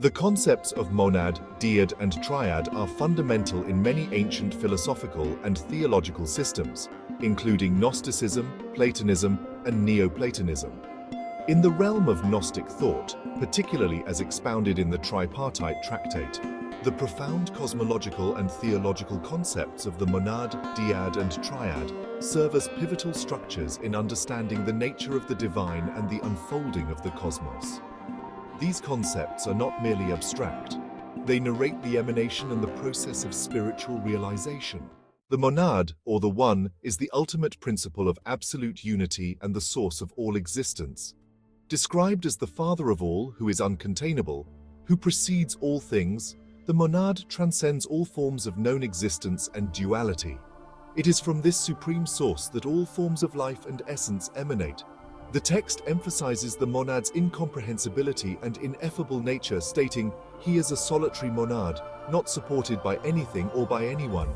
The concepts of monad, dyad, and triad are fundamental in many ancient philosophical and theological systems, including Gnosticism, Platonism, and Neoplatonism. In the realm of Gnostic thought, particularly as expounded in the tripartite tractate, the profound cosmological and theological concepts of the monad, dyad, and triad serve as pivotal structures in understanding the nature of the divine and the unfolding of the cosmos. These concepts are not merely abstract. They narrate the emanation and the process of spiritual realization. The monad, or the one, is the ultimate principle of absolute unity and the source of all existence. Described as the father of all, who is uncontainable, who precedes all things, the monad transcends all forms of known existence and duality. It is from this supreme source that all forms of life and essence emanate. The text emphasizes the monad's incomprehensibility and ineffable nature, stating, "He is a solitary monad, not supported by anything or by anyone."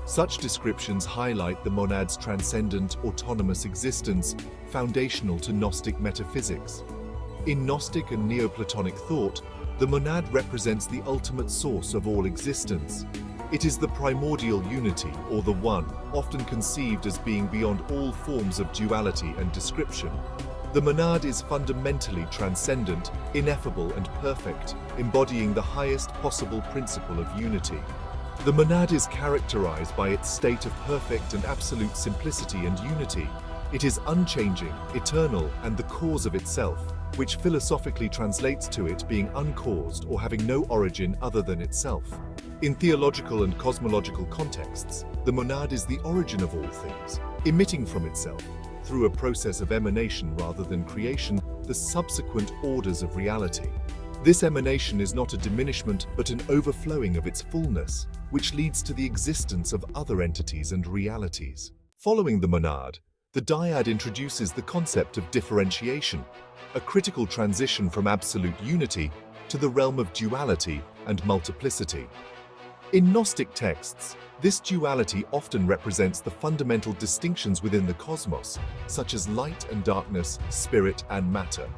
Such descriptions highlight the monad's transcendent, autonomous existence, foundational to Gnostic metaphysics. In Gnostic and Neoplatonic thought, the monad represents the ultimate source of all existence. It is the primordial unity, or the one, often conceived as being beyond all forms of duality and description. The monad is fundamentally transcendent, ineffable, and perfect, embodying the highest possible principle of unity. The monad is characterized by its state of perfect and absolute simplicity and unity. It is unchanging, eternal, and the cause of itself, which philosophically translates to it being uncaused or having no origin other than itself. In theological and cosmological contexts, the monad is the origin of all things, emitting from itself, through a process of emanation rather than creation, the subsequent orders of reality. This emanation is not a diminishment but an overflowing of its fullness, which leads to the existence of other entities and realities. Following the monad, the dyad introduces the concept of differentiation, a critical transition from absolute unity to the realm of duality and multiplicity. In Gnostic texts, this duality often represents the fundamental distinctions within the cosmos, such as light and darkness, spirit and matter.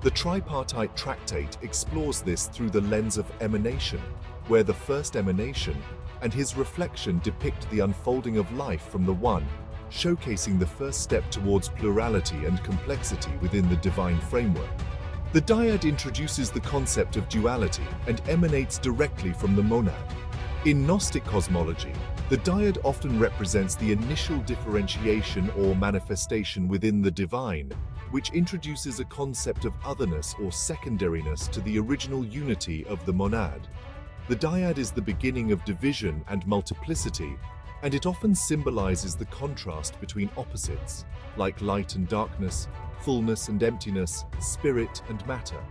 The tripartite tractate explores this through the lens of emanation, where the first emanation and his reflection depict the unfolding of life from the one, showcasing the first step towards plurality and complexity within the divine framework. The dyad introduces the concept of duality and emanates directly from the monad. In Gnostic cosmology, the dyad often represents the initial differentiation or manifestation within the divine, which introduces a concept of otherness or secondariness to the original unity of the monad. The dyad is the beginning of division and multiplicity, and it often symbolizes the contrast between opposites, like light and darkness, fullness and emptiness, spirit and matter.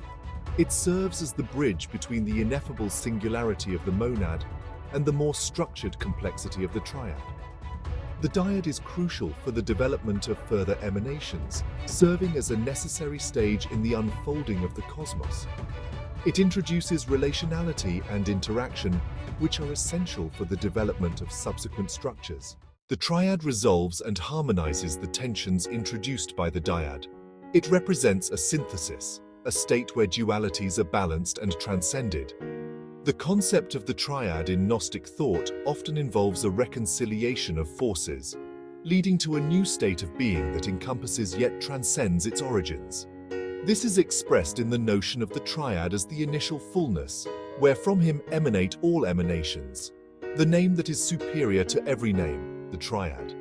It serves as the bridge between the ineffable singularity of the monad and the more structured complexity of the triad. The dyad is crucial for the development of further emanations, serving as a necessary stage in the unfolding of the cosmos. It introduces relationality and interaction, which are essential for the development of subsequent structures. The triad resolves and harmonizes the tensions introduced by the dyad. It represents a synthesis, a state where dualities are balanced and transcended. The concept of the triad in Gnostic thought often involves a reconciliation of forces, leading to a new state of being that encompasses yet transcends its origins. This is expressed in the notion of the triad as the initial fullness, where from him emanate all emanations, the name that is superior to every name, the triad.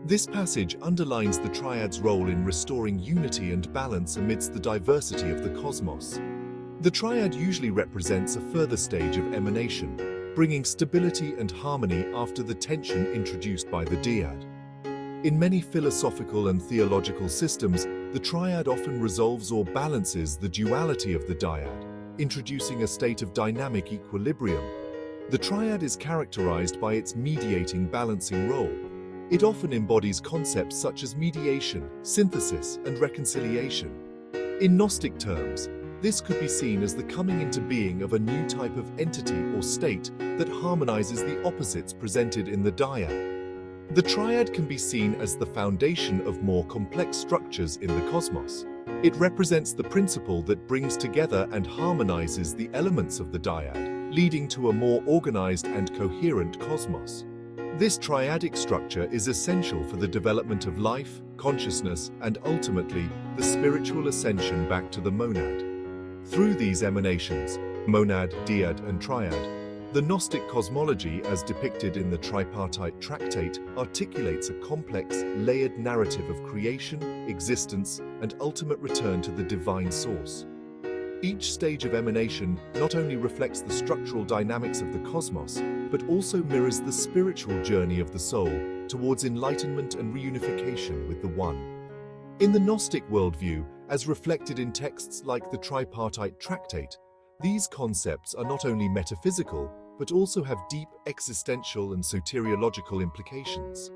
This passage underlines the triad's role in restoring unity and balance amidst the diversity of the cosmos. The triad usually represents a further stage of emanation, bringing stability and harmony after the tension introduced by the dyad. In many philosophical and theological systems, the triad often resolves or balances the duality of the dyad, introducing a state of dynamic equilibrium. The triad is characterized by its mediating, balancing role. It often embodies concepts such as mediation, synthesis, and reconciliation. In Gnostic terms, this could be seen as the coming into being of a new type of entity or state that harmonizes the opposites presented in the dyad. The triad can be seen as the foundation of more complex structures in the cosmos. It represents the principle that brings together and harmonizes the elements of the dyad, leading to a more organized and coherent cosmos. This triadic structure is essential for the development of life, consciousness, and ultimately, the spiritual ascension back to the monad. Through these emanations, monad, dyad, and triad, the Gnostic cosmology, as depicted in the tripartite tractate, articulates a complex, layered narrative of creation, existence, and ultimate return to the divine source. Each stage of emanation not only reflects the structural dynamics of the cosmos, but also mirrors the spiritual journey of the soul towards enlightenment and reunification with the One. In the Gnostic worldview, as reflected in texts like the tripartite tractate, these concepts are not only metaphysical, but also have deep existential and soteriological implications.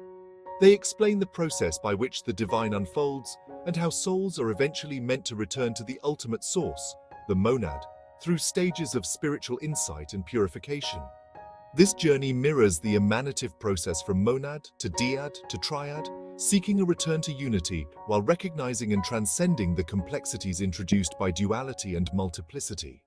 They explain the process by which the divine unfolds and how souls are eventually meant to return to the ultimate source, the monad, through stages of spiritual insight and purification. This journey mirrors the emanative process from monad to dyad to triad, seeking a return to unity while recognizing and transcending the complexities introduced by duality and multiplicity.